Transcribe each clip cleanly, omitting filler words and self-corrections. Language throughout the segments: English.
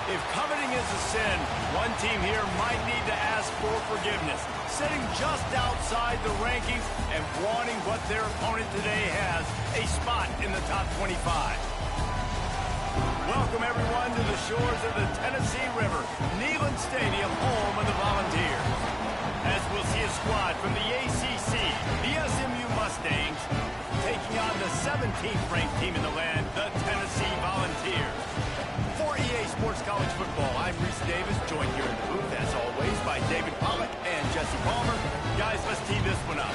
If coveting is a sin, one team here might need to ask for forgiveness, sitting just outside the rankings and wanting what their opponent today has, a spot in the top 25. Welcome, everyone, to the shores of the Tennessee River, Neyland Stadium, home of the Volunteers. As we'll see a squad from the ACC, the SMU Mustangs, taking on the 17th-ranked team in the land, the Tennessee Volunteers. For EA Sports College Football, I'm Reese Davis, joined here in the booth, as always, by David Pollack and Jesse Palmer. Guys, let's tee this one up.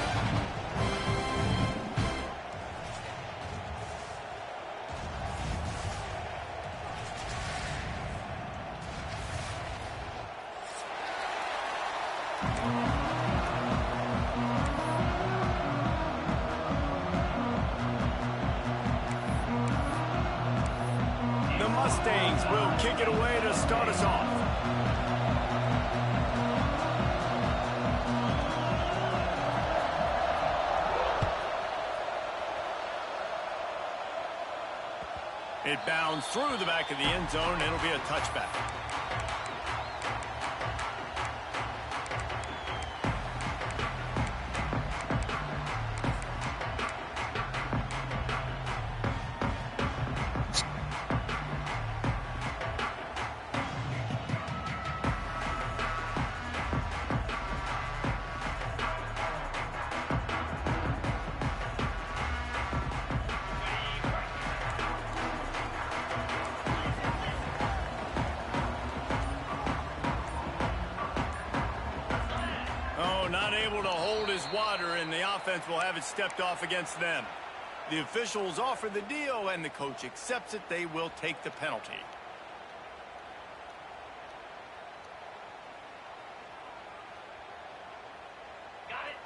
The Mustangs will kick it away to start us off. It bounds through the back of the end zone, and it'll be a touchback. Not able to hold his water, and the offense will have it stepped off against them. The officials offer the deal, and the coach accepts it. They will take the penalty. Got it.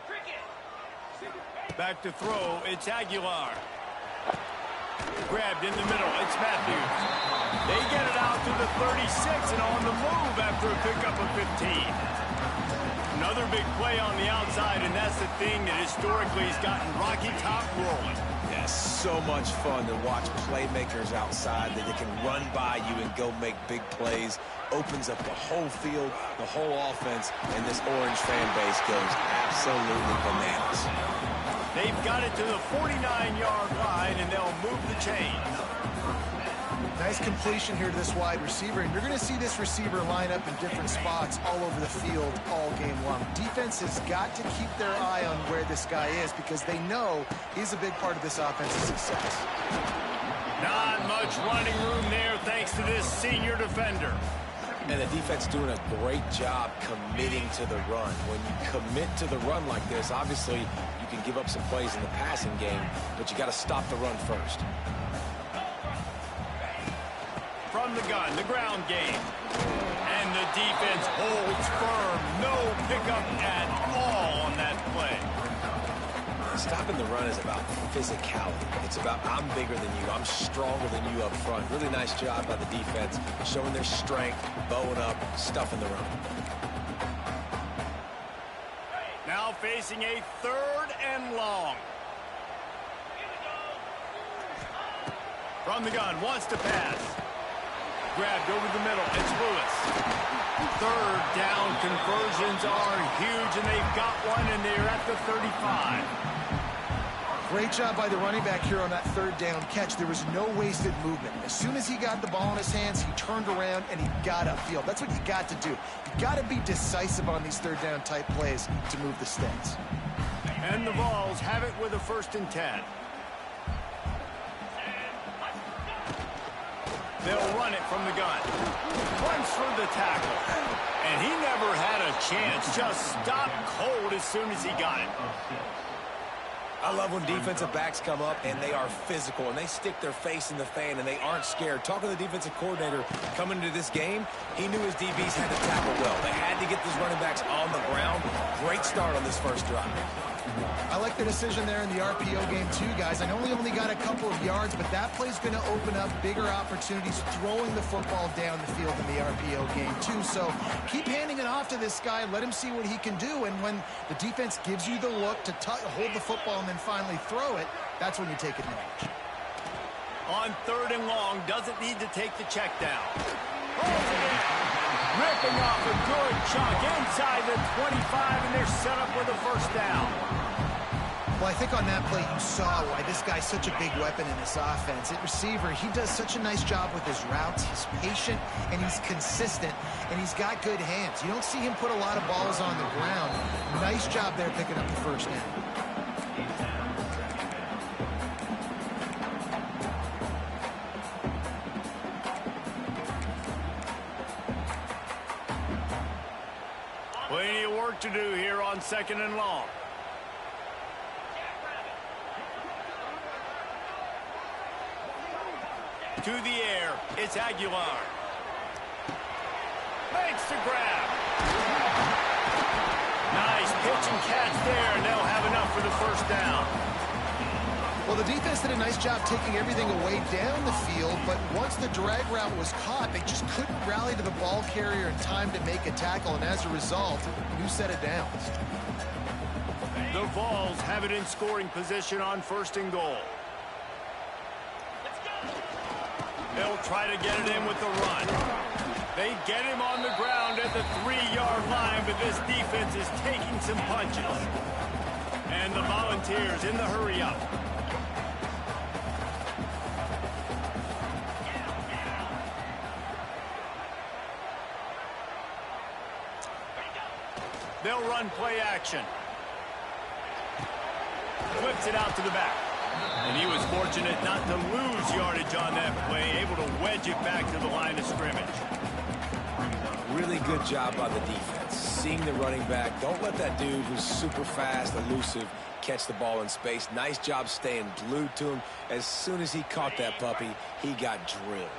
Cricket. Back to throw, it's Aguilar. Grabbed in the middle, it's Matthews. They get it out to the 36 and on the move after a pickup of 15. Another big play on the outside, and that's the thing that historically has gotten Rocky Top rolling. Yeah, so much fun to watch playmakers outside that they can run by you and go make big plays. Opens up the whole field, the whole offense, and this Orange fan base goes absolutely bananas. They've got it to the 49-yard line, and they'll move the chains. Nice completion here to this wide receiver, and you're going to see this receiver line up in different spots all over the field all game long. Defense has got to keep their eye on where this guy is because they know he's a big part of this offense's success. Not much running room there thanks to this senior defender. And the defense doing a great job committing to the run. When you commit to the run like this, obviously you can give up some plays in the passing game, but you got to stop the run first. From the gun, the ground game. And the defense holds firm. No pickup at all on that play. Stopping the run is about physicality. It's about I'm bigger than you. I'm stronger than you up front. Really nice job by the defense, showing their strength, bowing up, stuffing the run. Now facing a 3rd and long. From the gun, wants to pass. Grabbed over the middle, it's Lewis. 3rd down conversions are huge, and they've got one, and they're at the 35. Great job by the running back here on that 3rd down catch. There was no wasted movement. As soon as he got the ball in his hands, he turned around and he got upfield. That's what you got to do. You got to be decisive on these 3rd down type plays to move the stakes. And the Vols have it with a 1st and 10. They'll run it from the gun. Runs for the tackle. And he never had a chance. Just stopped cold as soon as he got it. I love when defensive backs come up and they are physical and they stick their face in the fan and they aren't scared. Talking to the defensive coordinator coming into this game, he knew his DBs had to tackle well. They had to get these running backs on the ground. Great start on this first drive. I like the decision there in the RPO game too, guys. I know he only got a couple of yards, but that play's going to open up bigger opportunities throwing the football down the field in the RPO game too. So keep handing it off to this guy. Let him see what he can do. And when the defense gives you the look to hold the football and then finally throw it, that's when you take advantage. On 3rd and long, doesn't need to take the check down. Holds it in. Ripping off a good chunk inside the 25, and they're set up with a first down. Well, I think on that play you saw why this guy's such a big weapon in this offense. At receiver, he does such a nice job with his routes. He's patient, and he's consistent, and he's got good hands. You don't see him put a lot of balls on the ground. Nice job there picking up the first down. Plenty of work to do here on 2nd and long. To the air, it's Aguilar. Makes the grab. Nice pitch and catch there, and they'll have enough for the first down. Well, the defense did a nice job taking everything away down the field, but once the drag route was caught, they just couldn't rally to the ball carrier in time to make a tackle, and as a result, new set of downs. The Vols have it in scoring position on 1st and goal. They'll try to get it in with the run. They get him on the ground at the 3-yard line, but this defense is taking some punches. And the Volunteers in the hurry-up. They'll run play action. Flips it out to the back. And he was fortunate not to lose yardage on that play, able to wedge it back to the line of scrimmage. Really good job by the defense. Seeing the running back. Don't let that dude who's super fast, elusive, catch the ball in space. Nice job staying glued to him. As soon as he caught that puppy, he got drilled.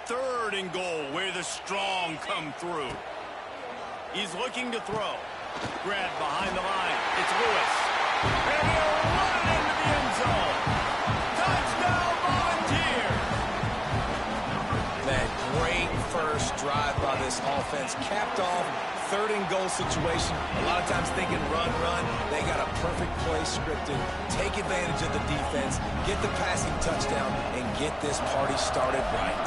3rd and goal, where the strong come through. He's looking to throw. Grab behind the line. It's Lewis. And he'll run it into the end zone. Touchdown, Volunteers! That great first drive by this offense capped off 3rd and goal situation. A lot of times thinking run. They got a perfect play scripted. Take advantage of the defense, get the passing touchdown, and get this party started right.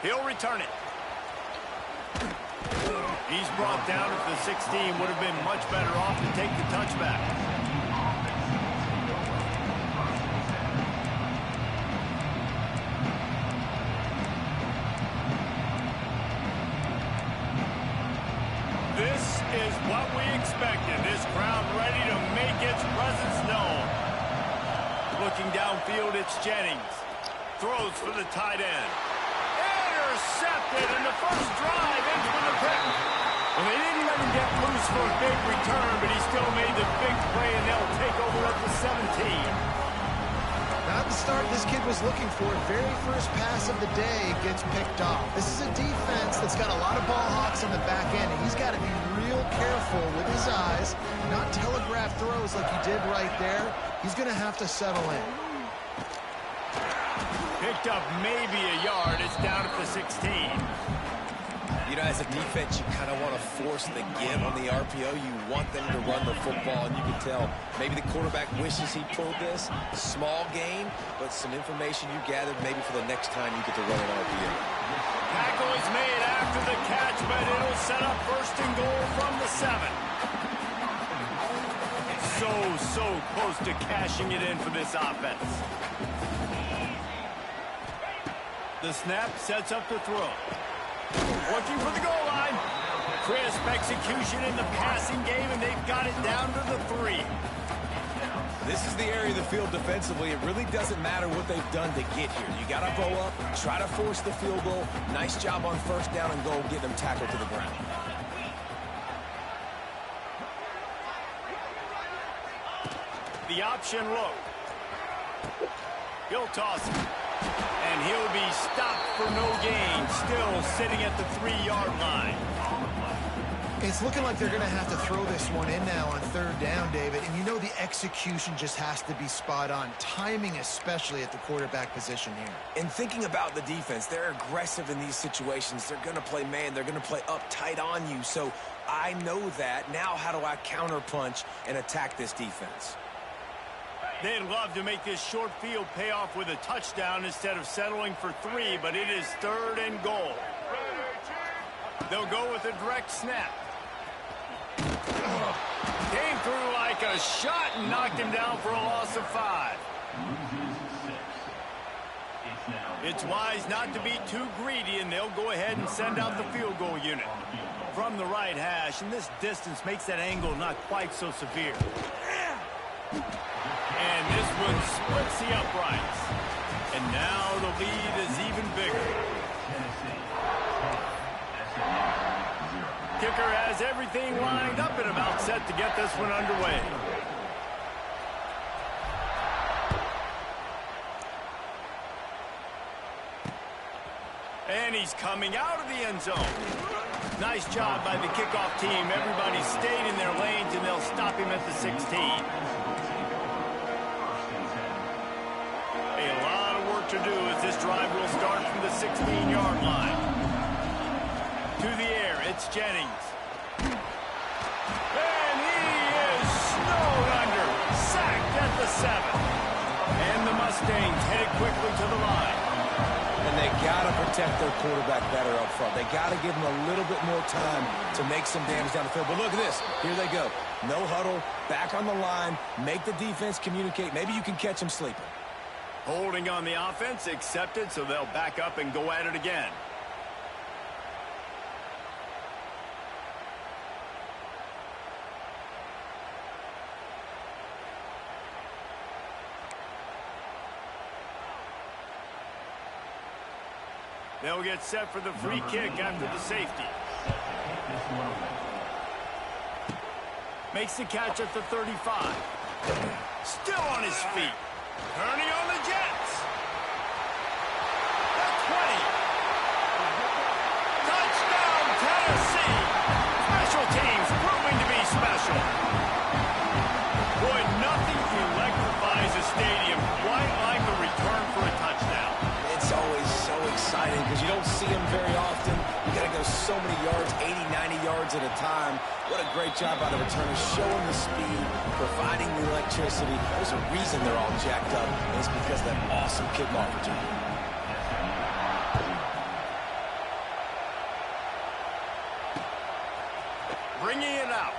He'll return it. He's brought down at the 16. Would have been much better off to take the touchback. This is what we expected. This crowd ready to make its presence known. Looking downfield, it's Jennings. Throws for the tight end. Intercepted, and the first drive ends with a pick. Well, they didn't let him get loose for a big return, but he still made the big play, and they'll take over at the 17. Not the start this kid was looking for. Very first pass of the day gets picked off. This is a defense that's got a lot of ball hawks on the back end, and he's got to be real careful with his eyes, not telegraph throws like he did right there. He's going to have to settle in. Picked up maybe a yard. It's down at the 16. You know, as a defense, you kind of want to force the give on the RPO. You want them to run the football, and you can tell maybe the quarterback wishes he pulled this. Small gain, but some information you gathered maybe for the next time you get to run an RPO. Tackle is made after the catch, but it'll set up 1st and goal from the 7. So close to cashing it in for this offense. The snap sets up the throw. Looking for the goal line. Crisp execution in the passing game, and they've got it down to the 3. This is the area of the field defensively. It really doesn't matter what they've done to get here. You got to bow up, try to force the field goal. Nice job on 1st down and goal, getting them tackled to the ground. The option look. He'll toss it. And he'll be stopped for no gain. Still sitting at the 3-yard line. It's looking like they're going to have to throw this one in now on third down, David. And you know the execution just has to be spot on. Timing especially at the quarterback position here. And thinking about the defense, they're aggressive in these situations. They're going to play man. They're going to play up tight on you. So I know that. Now how do I counterpunch and attack this defense? They'd love to make this short field pay off with a touchdown instead of settling for 3, but it is 3rd and goal. They'll go with a direct snap. Came through like a shot and knocked him down for a loss of 5. It's wise not to be too greedy, and they'll go ahead and send out the field goal unit. From the right hash, and this distance makes that angle not quite so severe. And this one splits the uprights. And now the lead is even bigger. Kicker has everything lined up and about set to get this one underway. And he's coming out of the end zone. Nice job by the kickoff team. Everybody stayed in their lanes, and they'll stop him at the 16. A lot of work to do as this drive will start from the 16-yard line. To the air, it's Jennings. And he is snowed under. Sacked at the 7. And the Mustangs headed quickly to the line. And they got to protect their quarterback better up front. They got to give him a little bit more time to make some damage down the field. But look at this. Here they go. No huddle, back on the line, make the defense communicate. Maybe you can catch them sleeping. Holding on the offense, accepted, so they'll back up and go at it again. They'll get set for the free kick after the safety. Makes the catch at the 35. Still on his feet. Turning on the Jets. The 20. Touchdown, Tennessee. Special teams proving to be special. Boy, nothing electrifies a stadium quite like the return for a touchdown. It's always so exciting because you don't see them very often. You got to go so many yards, 80, 90 yards at a time. What a great job by the returners, showing the speed, providing the electricity. There's a reason they're all jacked up, and it's because of that awesome kickoff return. Bringing it out.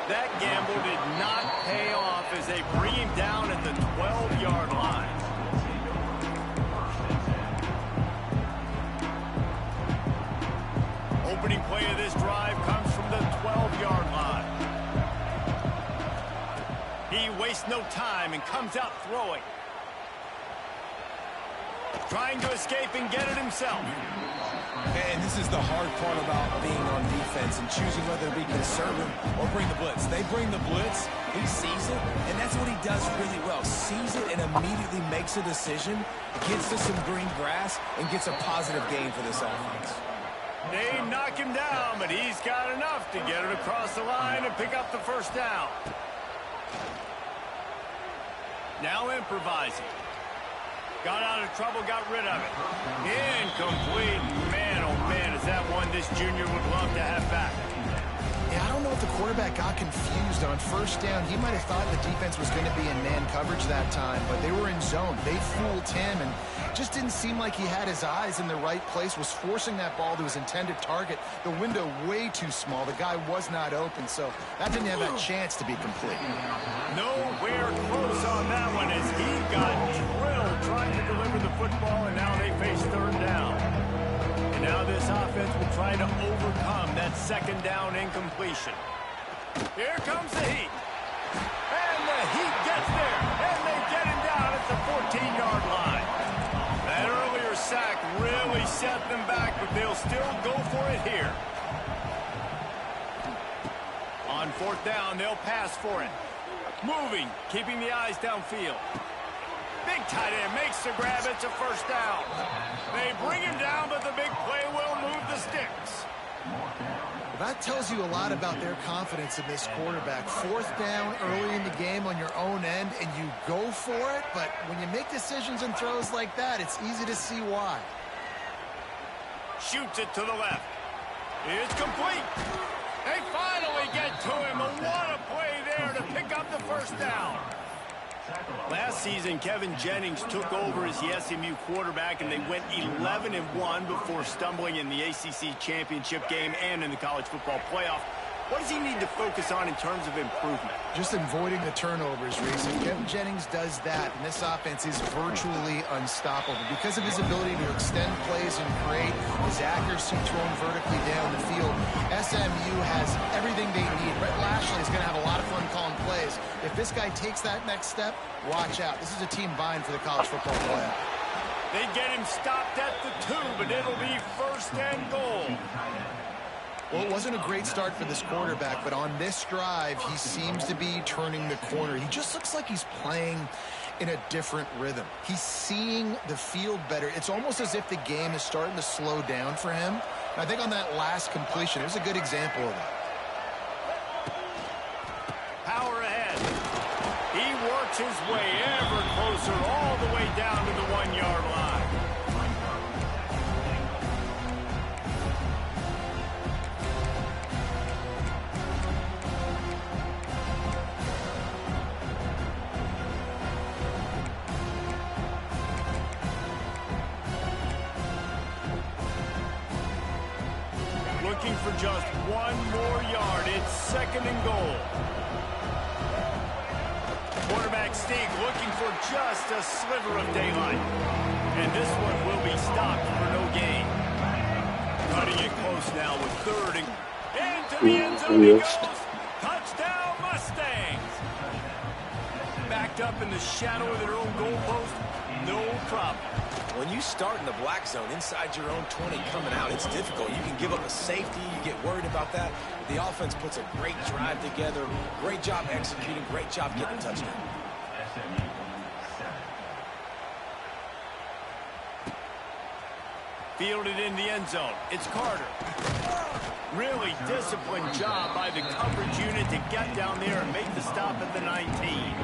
That gamble did not pay off as they bring him down at the 12-yard line. Opening play of this drive comes from the 12-yard line. He wastes no time and comes out throwing. Trying to escape and get it himself. And this is the hard part about being on defense and choosing whether to be conservative or bring the blitz. They bring the blitz, he sees it, and that's what he does really well. Sees it and immediately makes a decision, gets to some green grass, and gets a positive gain for this offense. They knock him down, but he's got enough to get it across the line and pick up the first down. Now improvising. Got out of trouble, got rid of it. Incomplete. Man, oh man, is that one this junior would love to have back. Yeah, I don't know if the quarterback got confused on first down. He might have thought the defense was going to be in man coverage that time, but they were in zone. They fooled him and just didn't seem like he had his eyes in the right place, was forcing that ball to his intended target. The window way too small. The guy was not open, so that didn't have a chance to be complete. Nowhere close on that one as he got drilled trying to deliver the football, and now they face third down. And now this offense will try to overcome that second down incompletion. Here comes the Heat. And the Heat gets there, and they get him down at the 14-yard line. That earlier sack really set them back, but they'll still go for it here. On fourth down, they'll pass for it. Moving, keeping the eyes downfield. Big tight end makes the grab. It's a first down. They bring him down, but the big play will move the sticks. That tells you a lot about their confidence in this quarterback. 4th down early in the game on your own end, and you go for it, but when you make decisions and throws like that, it's easy to see why. Shoots it to the left. It's complete. They finally get to him. What a play there to pick up the first down. Last season, Kevin Jennings took over as the SMU quarterback, and they went 11-1 before stumbling in the ACC championship game and in the college football playoff. What does he need to focus on in terms of improvement? Just avoiding the turnovers, Reese. If Kevin Jennings does that, and this offense is virtually unstoppable because of his ability to extend plays and create his accuracy thrown vertically down the field. SMU has everything they need. Brett Lashley is going to have a lot of fun calling plays. If this guy takes that next step, watch out. This is a team vying for the college football playoff. They get him stopped at the 2, but it'll be 1st and goal. Well, it wasn't a great start for this quarterback, but on this drive, he seems to be turning the corner. He just looks like he's playing in a different rhythm. He's seeing the field better. It's almost as if the game is starting to slow down for him. And I think on that last completion, it was a good example of that. Power ahead. He works his way ever closer all the way down to the 1-yard line. Looking for just 1 more yard. It's 2nd and goal. Quarterback sneak looking for just a sliver of daylight. And this one will be stopped for no gain. Cutting it close now with 3rd and into the end zone he goes. Touchdown Mustangs. Backed up in the shadow of their own goalpost. No problem. When you start in the black zone inside your own 20 coming out, it's difficult. You can give up a safety. You get worried about that. The offense puts a great drive together. Great job executing. Great job getting a touchdown. Fielded in the end zone. It's Carter. Really disciplined job by the coverage unit to get down there and make the stop at the 19.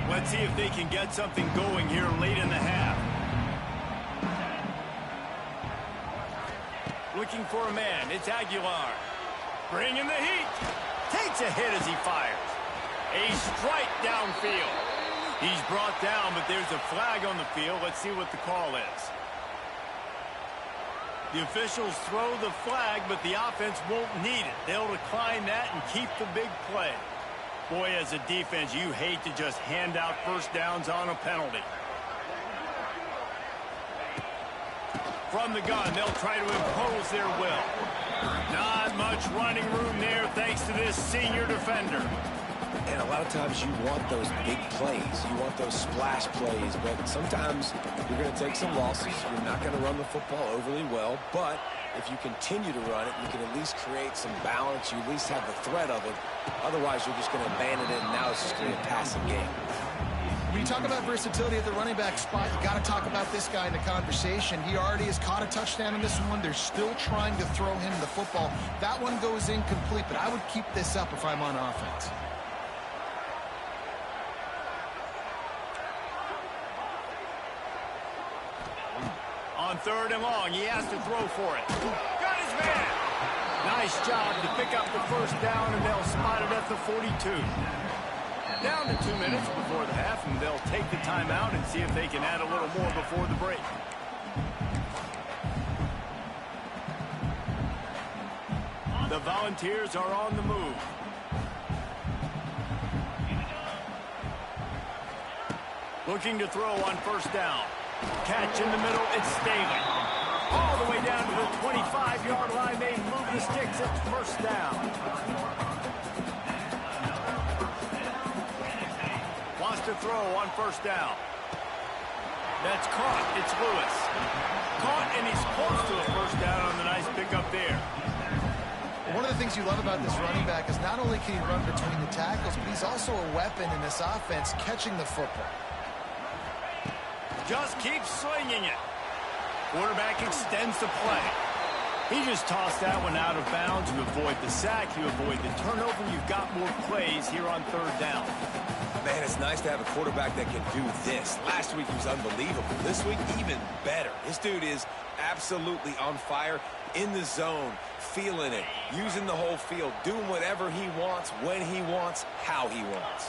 Let's see if they can get something going here late in the half. Looking for a man. It's Aguilar. Bringing the heat. Takes a hit as he fires. A strike downfield. He's brought down, but there's a flag on the field. Let's see what the call is. The officials throw the flag, but the offense won't need it. They'll decline that and keep the big play. Boy, as a defense, you hate to just hand out first downs on a penalty. From the gun, they'll try to impose their will. Not much running room there thanks to this senior defender. And a lot of times you want those big plays. You want those splash plays, but sometimes you're going to take some losses. You're not going to run the football overly well, but if you continue to run it, you can at least create some balance. You at least have the threat of it. Otherwise, you're just going to abandon it, and now it's just going to be a passing game. When you talk about versatility at the running back spot, you got to talk about this guy in the conversation. He already has caught a touchdown in this one. They're still trying to throw him the football. That one goes incomplete, but I would keep this up if I'm on offense. On 3rd and long, he has to throw for it. Got his man. Nice job to pick up the first down, and they'll spot it at the 42. Down to 2 minutes before the half, and they'll take the timeout and see if they can add a little more before the break. The Volunteers are on the move. Looking to throw on first down. Catch in the middle, it's Staley. All the way down to the 25-yard line, they move the sticks, it's first down. Wants to throw on first down. That's caught, it's Lewis. Caught, and he's close to a first down on the nice pickup there. One of the things you love about this running back is not only can he run between the tackles, but he's also a weapon in this offense catching the football. Just keeps swinging it. Quarterback extends the play. He just tossed that one out of bounds. You avoid the sack, you avoid the turnover. You've got more plays here on third down. Man, it's nice to have a quarterback that can do this. Last week he was unbelievable. This week, even better. This dude is absolutely on fire, in the zone, feeling it, using the whole field, doing whatever he wants, when he wants, how he wants.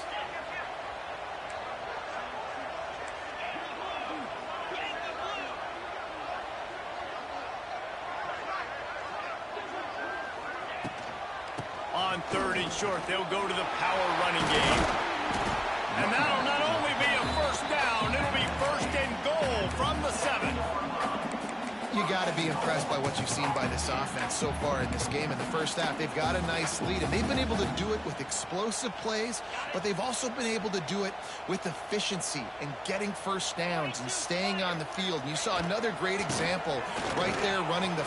On third and short, they'll go to the power running game. And that'll not only be a first down, it'll be first and goal from the 7. You got to be impressed by what you've seen by this offense so far in this game. In the first half, they've got a nice lead, and they've been able to do it with explosive plays, but they've also been able to do it with efficiency and getting first downs and staying on the field. And you saw another great example right there running the...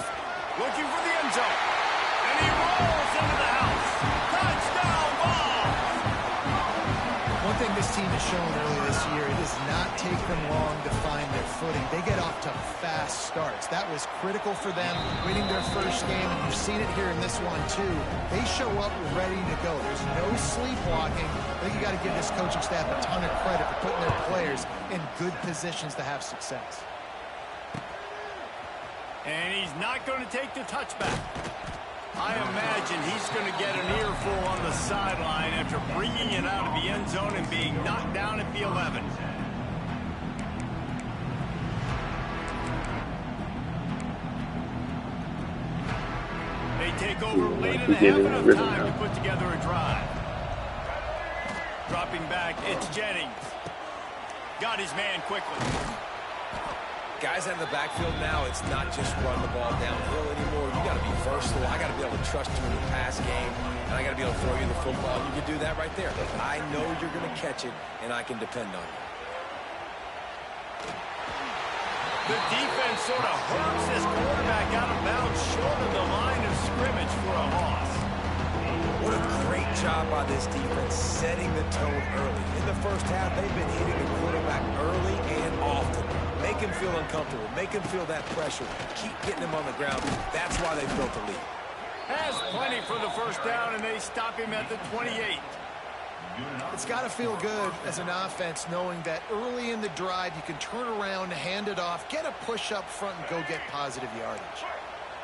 Looking for the end zone. And he rolls into the house. Touchdown ball! One thing this team has shown earlier this year, it does not take them long to find their footing. They get off to fast starts. That was critical for them, winning their first game, and you've seen it here in this one too. They show up ready to go. There's no sleepwalking. I think you got to give this coaching staff a ton of credit for putting their players in good positions to have success. And he's not going to take the touchback. I imagine he's going to get an earful on the sideline after bringing it out of the end zone and being knocked down at the 11. They take over late in the half, enough time to put together a drive. Dropping back, it's Jennings. Got his man quickly. Guys out in the backfield now, it's not just run the ball downhill anymore. You got to be versatile. I got to be able to trust you in the pass game, and I got to be able to throw you the football. You can do that right there. I know you're going to catch it, and I can depend on you. The defense sort of hurts this quarterback out of bounds short of the line of scrimmage for a loss. What a great job by this defense setting the tone early. In the first half, they've been hitting the quarterback early and often. Make him feel uncomfortable. Make him feel that pressure. Keep getting him on the ground. That's why they built the lead. Has plenty for the first down, and they stop him at the 28. It's got to feel good as an offense knowing that early in the drive you can turn around, hand it off, get a push up front, and go get positive yardage.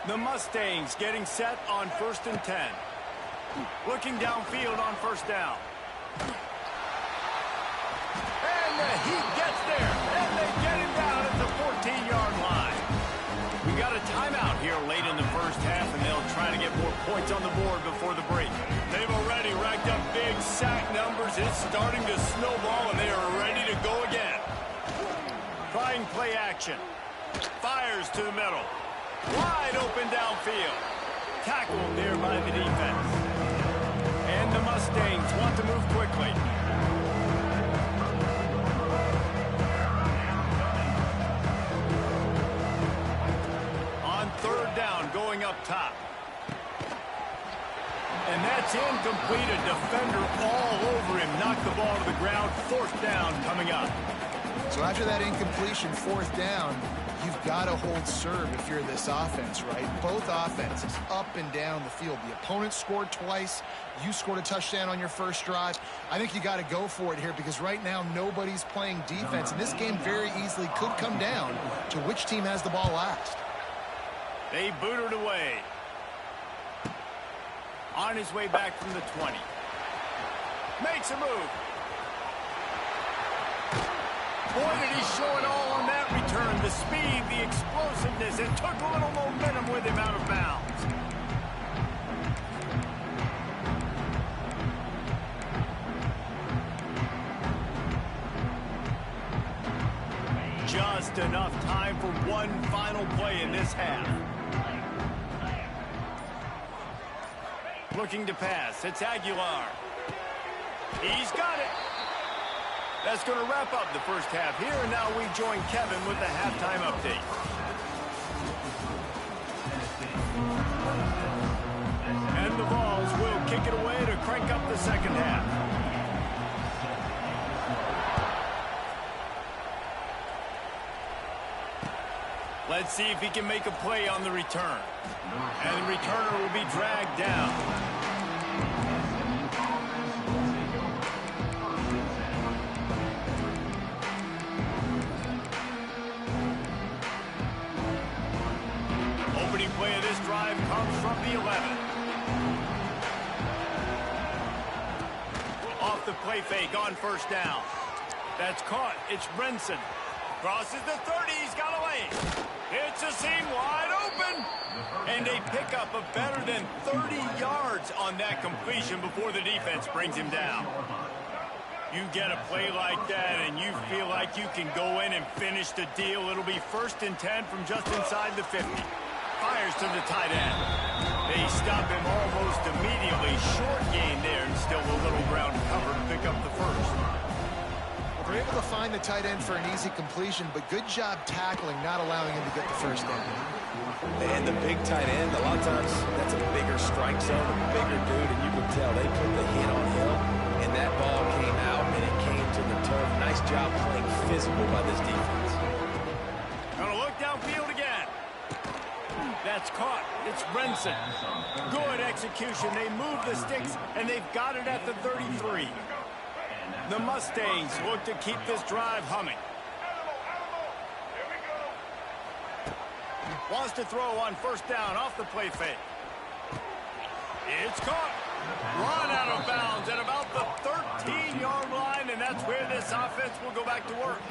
The Mustangs getting set on 1st and 10. Looking downfield on first down. And the Heat gets there, and they get him down at the 14-yard line. We got a timeout here late in the first half, and they'll try to get more points on the board before the break. They've already racked up big sack numbers. It's starting to snowball, and they are ready to go again. Trying play action. Fires to the middle. Wide open downfield. Tackled there by the defense. And the Mustangs want to move quickly. On third down, going up top. And that's incomplete. A defender all over him. Knocked the ball to the ground. 4th down coming up. So after that incompletion, 4th down, you've got to hold serve if you're this offense, right? Both offenses up and down the field. The opponent scored twice. You scored a touchdown on your first drive. I think you got to go for it here because right now nobody's playing defense. And this game very easily could come down to which team has the ball last. They boot it away. On his way back from the 20. Makes a move. Boy, did he show it all on that return. The speed, the explosiveness. It took a little momentum with him out of bounds. Just enough time for one final play in this half. Looking to pass. It's Aguilar. He's got it. That's going to wrap up the first half here, and now we join Kevin with the halftime update. And the Vols will kick it away to crank up the second half. Let's see if he can make a play on the return. And the returner will be dragged down. Opening play of this drive comes from the 11. Off the play fake on first down. That's caught. It's Renson. Crosses the 30. He's got away. It's a seam wide open. And a pickup of better than 30 yards on that completion before the defense brings him down. You get a play like that and you feel like you can go in and finish the deal. It'll be 1st and 10 from just inside the 50. Fires to the tight end. They stop him almost immediately. Short gain there and still a little ground cover to pick up the first. They're able to find the tight end for an easy completion, but good job tackling, not allowing him to get the first down. And the big tight end, a lot of times that's a bigger strike zone, a bigger dude, and you can tell they put the hit on him, and that ball came out, and it came to the turf. Nice job playing physical by this defense. Gonna look downfield again. That's caught. It's Renson. Good execution. They move the sticks, and they've got it at the 33. The Mustangs look to keep this drive humming. Wants to throw on first down off the play fake. It's caught. Run out of bounds at about the 13-yard line, and that's where this offense will go back to work.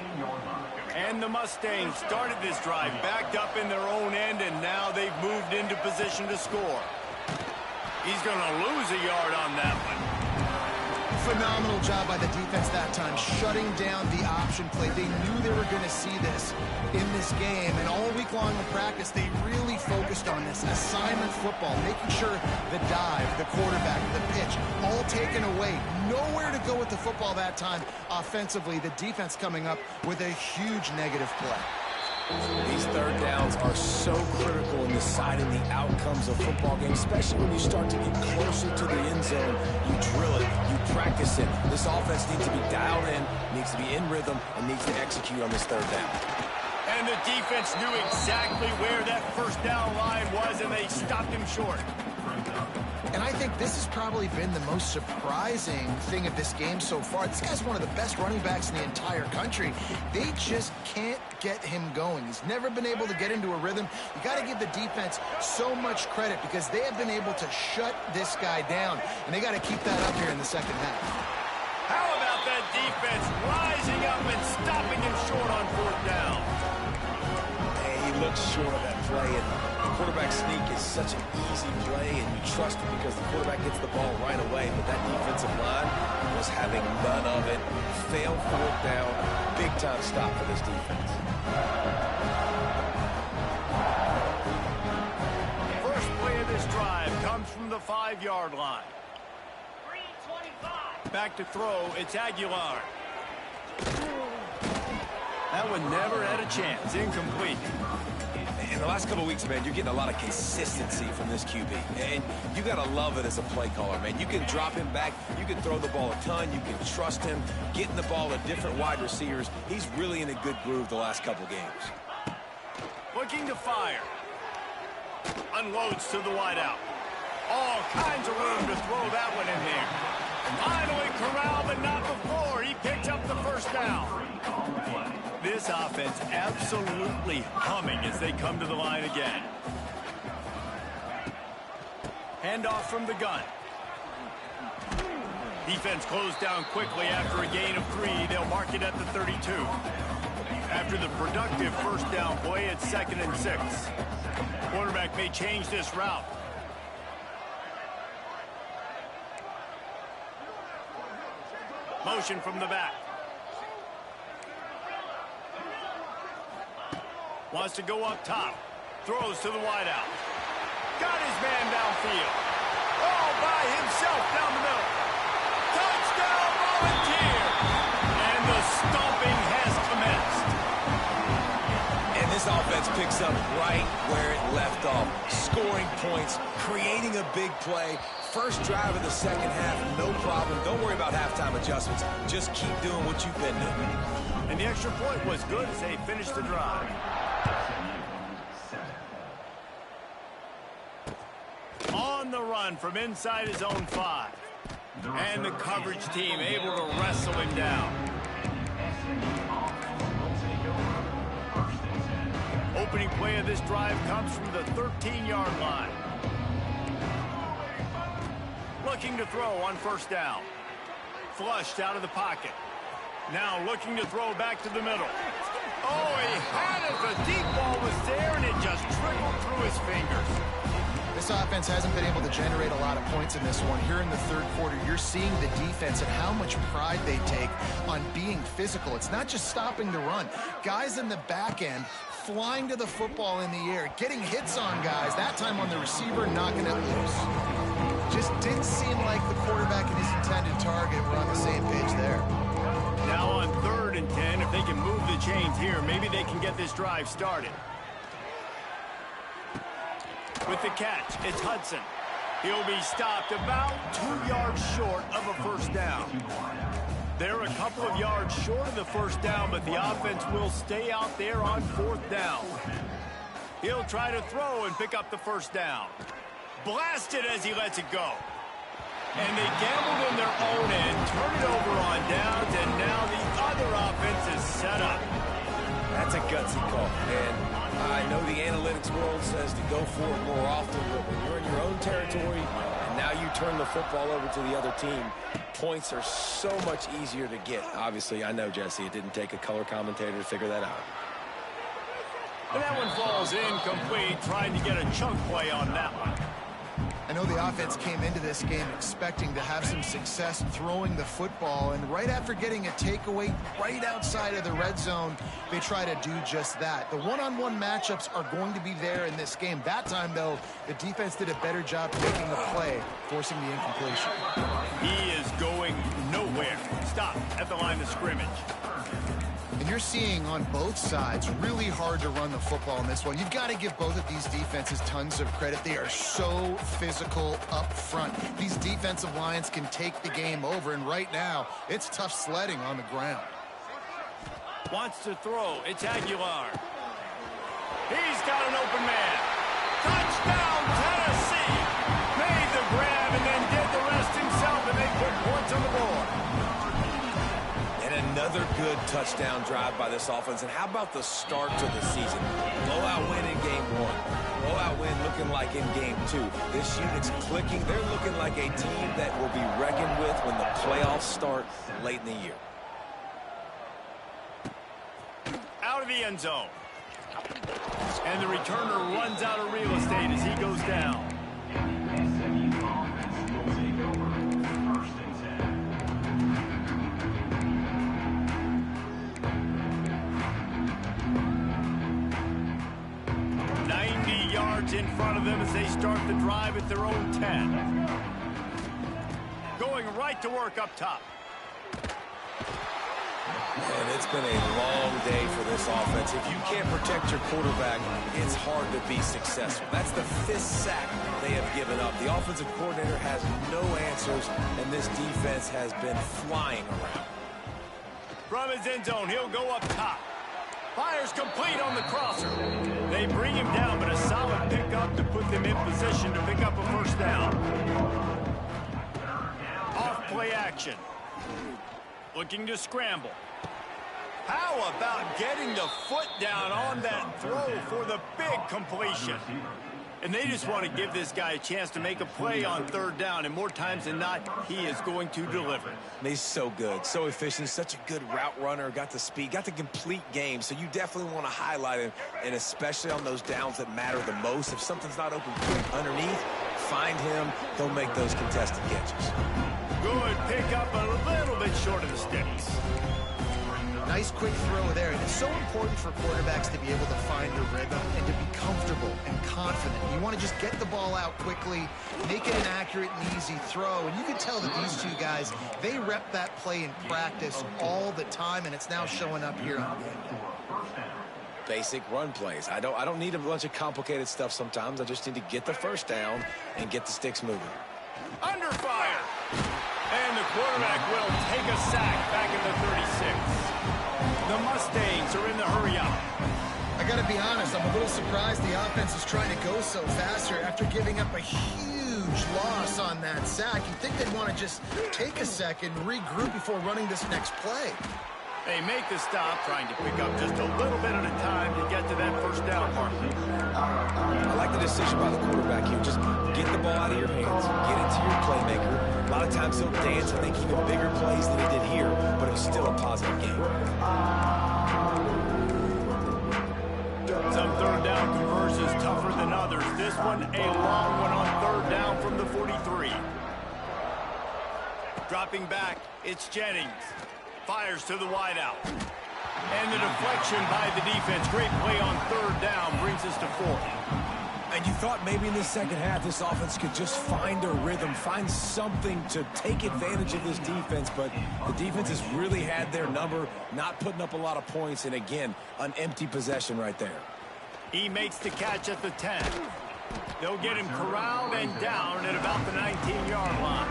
And the Mustangs started this drive backed up in their own end, and now they've moved into position to score. He's going to lose a yard on that one. Phenomenal job by the defense that time, shutting down the option play. They knew they were going to see this in this game, and all week long in practice, they really focused on this assignment football, making sure the dive, the quarterback, the pitch, all taken away. Nowhere to go with the football that time offensively. The defense coming up with a huge negative play. These third downs are so critical in deciding the outcomes of football games, especially when you start to get closer to the end zone. You drill it, you practice it. This offense needs to be dialed in, needs to be in rhythm, and needs to execute on this third down. And the defense knew exactly where that first down line was, and they stopped him short. And I think this has probably been the most surprising thing of this game so far. This guy's one of the best running backs in the entire country. They just can't get him going. He's never been able to get into a rhythm. You got to give the defense so much credit because they have been able to shut this guy down, and they got to keep that up here in the second half. How about that defense rising up and stopping him short on fourth down? Hey, he looks short of that play, and the quarterback sneak is such an easy play, and you trust it because the quarterback gets the ball right away, but that defensive line was having none of it. Failed fourth down, big-time stop for this defense. First play of this drive comes from the 5-yard line. 325. Back to throw, it's Aguilar. That one never had a chance, incomplete. In the last couple of weeks, man, you're getting a lot of consistency from this QB. And you got to love it as a play caller, man. You can drop him back. You can throw the ball a ton. You can trust him. Getting the ball to different wide receivers. He's really in a good groove the last couple games. Looking to fire. Unloads to the wideout. All kinds of room to throw that one in there. Finally corralled, but not before. He picked up the first down. This offense absolutely humming as they come to the line again. Handoff from the gun. Defense closed down quickly after a gain of 3. They'll mark it at the 32. After the productive first down play, it's 2nd and 6. Quarterback may change this route. Motion from the back. Wants to go up top. Throws to the wideout. Got his man downfield. All by himself down the middle. Touchdown, Volunteer! And the stomping has commenced. And this offense picks up right where it left off. Scoring points, creating a big play. First drive of the second half, no problem. Don't worry about halftime adjustments. Just keep doing what you've been doing. And the extra point was good as they finished the drive. run from inside his own 5. And the coverage team able to wrestle him down. Opening play of this drive comes from the 13-yard line. Looking to throw on first down. Flushed out of the pocket. Now looking to throw back to the middle. Oh, he had it. The deep ball was there, and it just trickled through his fingers. This offense hasn't been able to generate a lot of points in this one. Here in the third quarter, you're seeing the defense and how much pride they take on being physical. It's not just stopping the run. Guys in the back end flying to the football in the air, getting hits on guys, that time on the receiver, knocking it loose. Just didn't seem like the quarterback and his intended target were on the same page there. Now on 3rd and 10, if they can move the chains here, maybe they can get this drive started. With the catch, it's Hudson. He'll be stopped about 2 yards short of a first down. They're a couple of yards short of the first down, but the offense will stay out there on 4th down. He'll try to throw and pick up the first down. Blasted as he lets it go. And they gambled in their own end, turn it over on downs, and now the other offense is set up. That's a gutsy call. And I know the analytics world says to go for it more often, but when you're in your own territory and now you turn the football over to the other team, points are so much easier to get. Obviously, I know, Jesse, it didn't take a color commentator to figure that out. And that one falls incomplete, trying to get a chunk play on that one. I know the offense came into this game expecting to have some success throwing the football, and right after getting a takeaway right outside of the red zone, they try to do just that. The one-on-one matchups are going to be there in this game. That time, though, the defense did a better job making the play, forcing the incompletion. He is going nowhere. Stop at the line of scrimmage. And you're seeing on both sides really hard to run the football in this one. You've got to give both of these defenses tons of credit. They are so physical up front. These defensive lines can take the game over, and right now, it's tough sledding on the ground. Wants to throw. It's Aguilar. He's got an open man. Touchdown, Tennessee! Made the grab and then did the rest himself, and they put points on the board. Another good touchdown drive by this offense. And how about the start to the season? Blowout win in game 1. Blowout win looking like in game 2. This unit's clicking. They're looking like a team that will be reckoned with when the playoffs start late in the year. Out of the end zone. And the returner runs out of real estate as he goes down. In front of them as they start the drive at their own 10. Going right to work up top. And it's been a long day for this offense. If you can't protect your quarterback, it's hard to be successful. That's the 5th sack they have given up. The offensive coordinator has no answers, and this defense has been flying around. From his end zone, he'll go up top. Fires complete on the crosser. They bring him down, but a solid pickup to put them in position to pick up a first down. Off play action. Looking to scramble. How about getting the foot down on that throw for the big completion? And they just want to give this guy a chance to make a play on 3rd down, and more times than not, he is going to deliver. He's so good, so efficient, such a good route runner, got the speed, got the complete game, so you definitely want to highlight him, and especially on those downs that matter the most. If something's not open underneath, find him, he'll make those contested catches. Good pick up, a little bit short of the sticks. Nice quick throw there. And it's so important for quarterbacks to be able to find a rhythm and to be comfortable and confident. You want to just get the ball out quickly, make it an accurate and easy throw. And you can tell that these two guys, they rep that play in practice all the time, and it's now showing up here on the game. Basic run plays. I don't need a bunch of complicated stuff sometimes. I just need to get the first down and get the sticks moving. Under fire. And the quarterback will take a sack back at the 36. The Mustangs are in the hurry-up. I got to be honest, I'm a little surprised the offense is trying to go so fast here after giving up a huge huge loss on that sack. You'd think they'd want to just take a second, regroup before running this next play. They make the stop, trying to pick up just a little bit at a time to get to that first down mark. I like the decision by the quarterback here. Just get the ball out of your hands, get it to your playmaker. A lot of times he'll dance and make even bigger plays than he did here, but it was still a positive game. Some third down conversions tougher than others. This one, a long one on third down from the 43. Dropping back, it's Jennings. Fires to the wideout. And the deflection by the defense. Great play on third down brings us to 4. And you thought maybe in the second half this offense could just find a rhythm, find something to take advantage of this defense, but the defense has really had their number, not putting up a lot of points, and again, an empty possession right there. He makes the catch at the 10. They'll get him corralled and down at about the 19-yard line.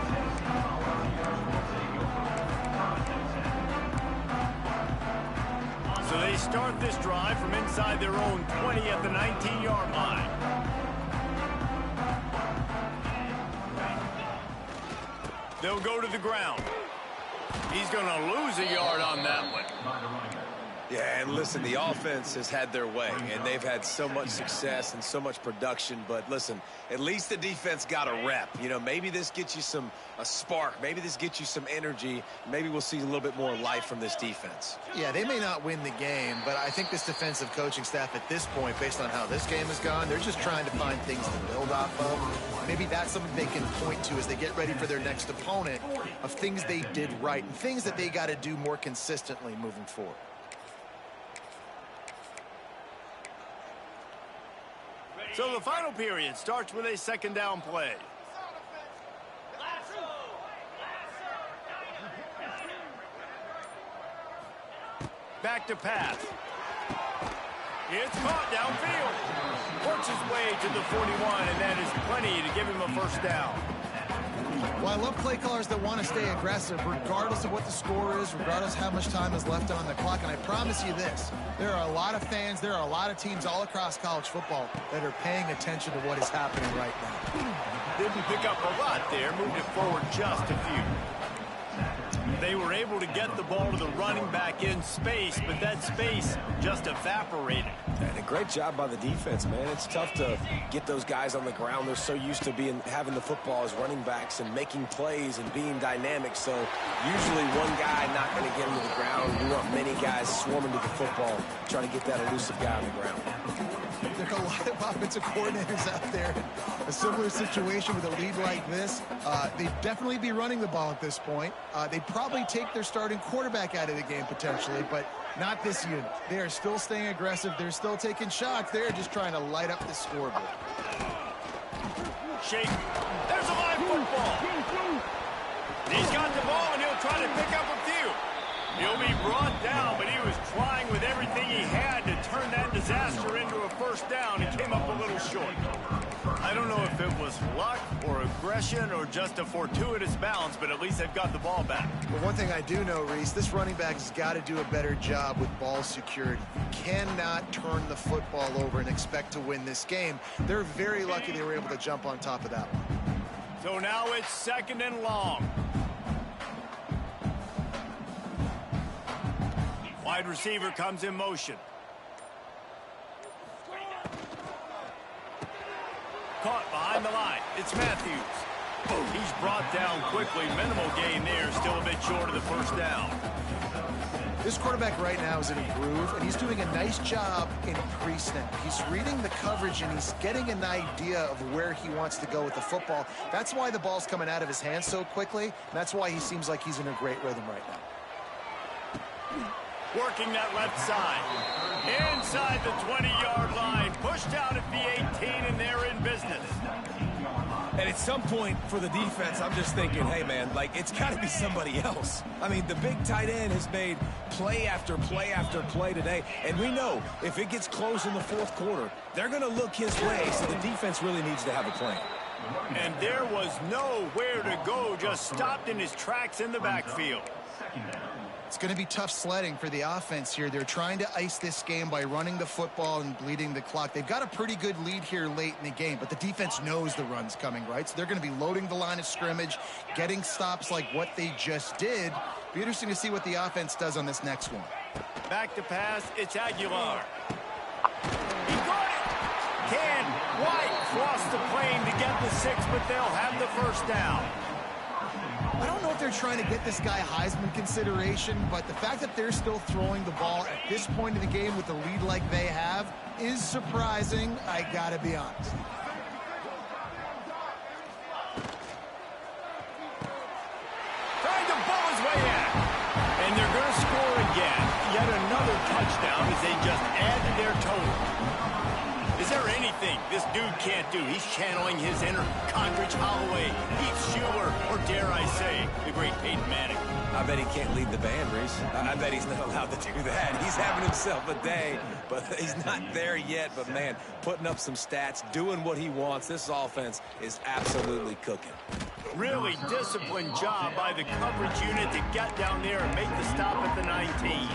So they start this drive from inside their own 20 at the 19-yard line. They'll go to the ground. He's going to lose a yard on that one. Yeah, and listen, the offense has had their way, and they've had so much success and so much production. But listen, at least the defense got a rep. You know, maybe this gets you a spark. Maybe this gets you some energy. Maybe we'll see a little bit more life from this defense. Yeah, they may not win the game, but I think this defensive coaching staff at this point, based on how this game has gone, they're just trying to find things to build off of. Maybe that's something they can point to as they get ready for their next opponent, of things they did right and things that they got to do more consistently moving forward. So the final period starts with a second down play. Back to pass. It's caught downfield. Works his way to the 41, and that is plenty to give him a first down. Well, I love play callers that want to stay aggressive regardless of what the score is, regardless of how much time is left on the clock. And I promise you this, there are a lot of fans, there are a lot of teams all across college football that are paying attention to what is happening right now. Didn't pick up a lot there, moved it forward just a few. They were able to get the ball to the running back in space, but that space just evaporated. And a great job by the defense, man. It's tough to get those guys on the ground. They're so used to having the football as running backs and making plays and being dynamic. So usually one guy not going to get him to the ground. You want many guys swarming to the football, trying to get that elusive guy on the ground. There are a lot of offensive coordinators out there in a similar situation with a lead like this. They'd definitely be running the ball at this point. They'd probably take their starting quarterback out of the game potentially, but not this unit. They are still staying aggressive. They're still taking shots. They're just trying to light up the scoreboard. Shake. There's a live football. He's got the ball, and he'll try to pick up a few. He'll be brought down, but he was trying with everything he had to turn that disaster into a first down and came up a little short. I don't know if it was luck or aggression or just a fortuitous bounce, but at least they've got the ball back. Well, one thing I do know, Reese, this running back has got to do a better job with ball security. You cannot turn the football over and expect to win this game. They're very lucky they were able to jump on top of that one. So now it's second and long. Wide receiver comes in motion. Caught behind the line. It's Matthews. He's brought down quickly. Minimal gain there. Still a bit short of the first down. This quarterback right now is in a groove, and he's doing a nice job in pre-snap. He's reading the coverage, and he's getting an idea of where he wants to go with the football. That's why the ball's coming out of his hands so quickly, and that's why he seems like he's in a great rhythm right now. Working that left side. Inside the 20-yard line. Pushed out at the 18, and they're in business. And at some point for the defense, I'm just thinking, hey, man, like, it's got to be somebody else. I mean, the big tight end has made play after play after play today. And we know if it gets close in the fourth quarter, they're going to look his way, so the defense really needs to have a plan. And there was nowhere to go, just stopped in his tracks in the backfield. It's going to be tough sledding for the offense here. They're trying to ice this game by running the football and bleeding the clock. They've got a pretty good lead here late in the game, but the defense knows the run's coming, right? So they're going to be loading the line of scrimmage, getting stops like what they just did. Be interesting to see what the offense does on this next one. Back to pass, it's Aguilar. He got it! Can White cross the plane to get the 6, but they'll have the first down. I don't know if they're trying to get this guy Heisman consideration, but the fact that they're still throwing the ball at this point in the game with the lead like they have is surprising, I gotta be honest. Trying to bowl his way in. And they're going to score again. Yet another touchdown as they just add to their total. Is there anything this dude can't do? He's channeling his inner Condridge Holloway, Heath Schuler, or dare I say, the great Peyton Manning. I bet he can't lead the band, Reese. I bet he's not allowed to do that. He's having himself a day, but he's not there yet. But, man, putting up some stats, doing what he wants. This offense is absolutely cooking. Really disciplined job by the coverage unit to get down there and make the stop at the 19.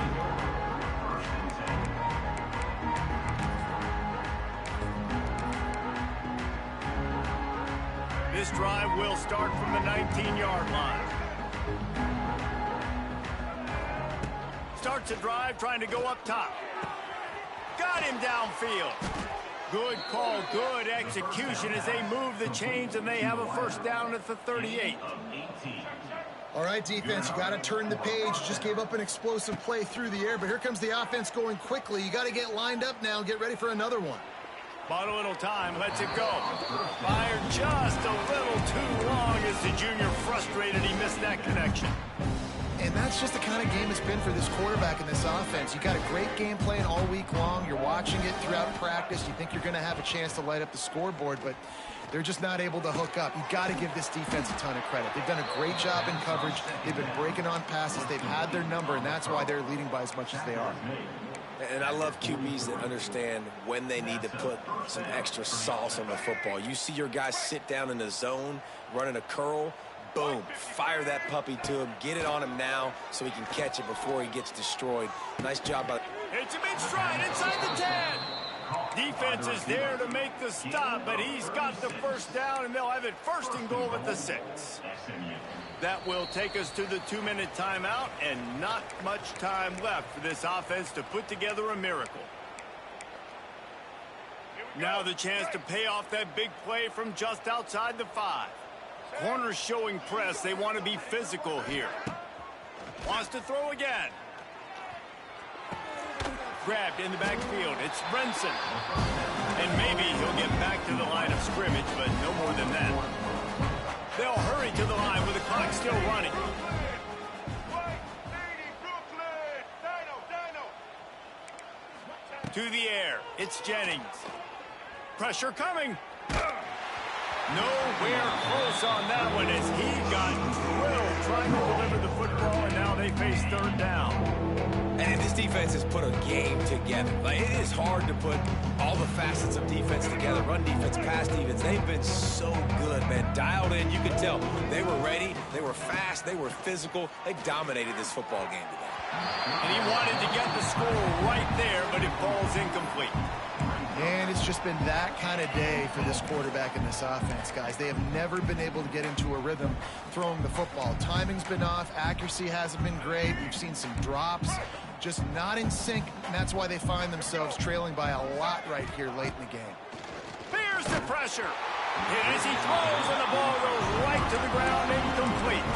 This drive will start from the 19-yard line. Starts a drive trying to go up top. Got him downfield. Good call, good execution as they move the chains and they have a first down at the 38. All right, defense, you got to turn the page. Just gave up an explosive play through the air, but here comes the offense going quickly. You got to get lined up now and get ready for another one. Bought a little time, lets it go. Fired just a little too long as the junior frustrated he missed that connection. And that's just the kind of game it's been for this quarterback in this offense. You got a great game plan all week long. You're watching it throughout practice. You think you're going to have a chance to light up the scoreboard, but they're just not able to hook up. You got to give this defense a ton of credit. They've done a great job in coverage. They've been breaking on passes. They've had their number, and that's why they're leading by as much as they are. And I love QBs that understand when they need to put some extra sauce on the football. You see your guys sit down in the zone, running a curl, boom, fire that puppy to him, get it on him now so he can catch it before he gets destroyed. Nice job by... It's a mid-stride inside the 10. Defense is there to make the stop, but he's got the first down, and they'll have it first and goal at the 6. That will take us to the 2-minute timeout, and not much time left for this offense to put together a miracle. Now the chance to pay off that big play from just outside the 5. Corners showing press. They want to be physical here. Wants to throw again. Grabbed in the backfield. It's Brenson. And maybe he'll get back to the line of scrimmage, but no more than that. They'll hurry to the line with the clock still running. To the air. It's Jennings. Pressure coming. Nowhere close on that one as he got drilled trying to deliver the football, and now they face third down. And this defense has put a game together. Like, it is hard to put all the facets of defense together. Run defense, pass defense. They've been so good, man. Dialed in. You could tell they were ready. They were fast. They were physical. They dominated this football game today. And he wanted to get the score right there, but it falls incomplete. And it's just been that kind of day for this quarterback in this offense, guys. They have never been able to get into a rhythm throwing the football. Timing's been off. Accuracy hasn't been great. We've seen some drops. Just not in sync, and that's why they find themselves trailing by a lot right here late in the game. Here's the pressure. And as he throws, and the ball goes right to the ground, incomplete.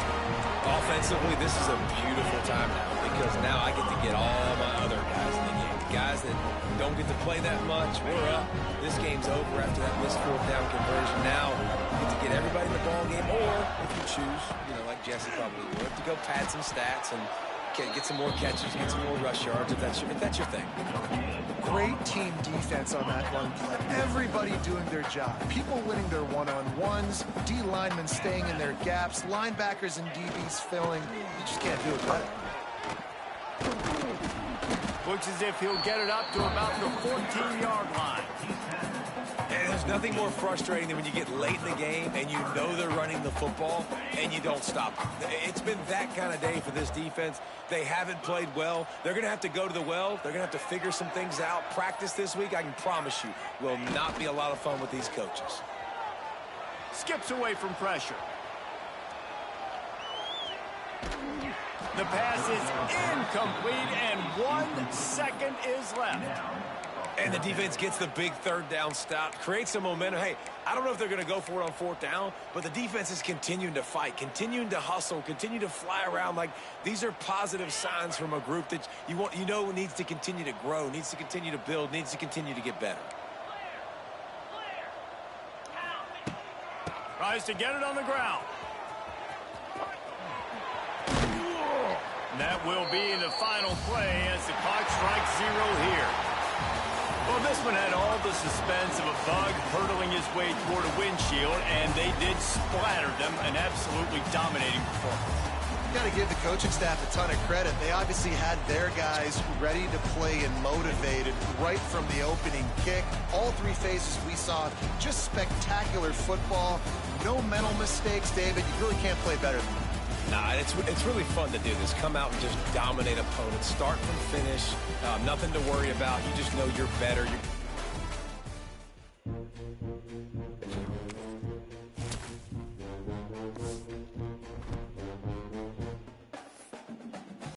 Offensively, this is a beautiful time now because now I get to get all my other guys in the game. Guys that don't get to play that much, we're up. This game's over after that missed fourth down conversion. Now you get to get everybody in the ball game, or if you choose, like Jesse probably would, to go pad some stats and get some more catches, get some more rush yards if that's your thing. Great team defense on that run play. Everybody doing their job. People winning their one-on-ones, D linemen staying in their gaps, linebackers and DBs filling. You just can't do it better. Looks as if he'll get it up to about the 14-yard line. And there's nothing more frustrating than when you get late in the game and you know they're running the football and you don't stop them. It's been that kind of day for this defense. They haven't played well. They're going to have to go to the well. They're going to have to figure some things out. Practice this week, I can promise you, will not be a lot of fun with these coaches. Skips away from pressure. The pass is incomplete, and 1 second is left. And the defense gets the big third down stop, creates some momentum. Hey, I don't know if they're going to go for it on fourth down, but the defense is continuing to fight, continuing to hustle, continue to fly around. Like, these are positive signs from a group that you know needs to continue to grow, needs to continue to build, needs to continue to get better. Tries to get it on the ground. And that will be the final play as the clock strikes 0 here. Well, this one had all the suspense of a bug hurtling his way toward a windshield, and they did splatter them, an absolutely dominating performance. You got to give the coaching staff a ton of credit. They obviously had their guys ready to play and motivated right from the opening kick. All 3 phases we saw, just spectacular football. No mental mistakes, David. You really can't play better than that. Nah, it's really fun to do this. Come out and just dominate opponents. Start from finish. Nothing to worry about. You just know you're better.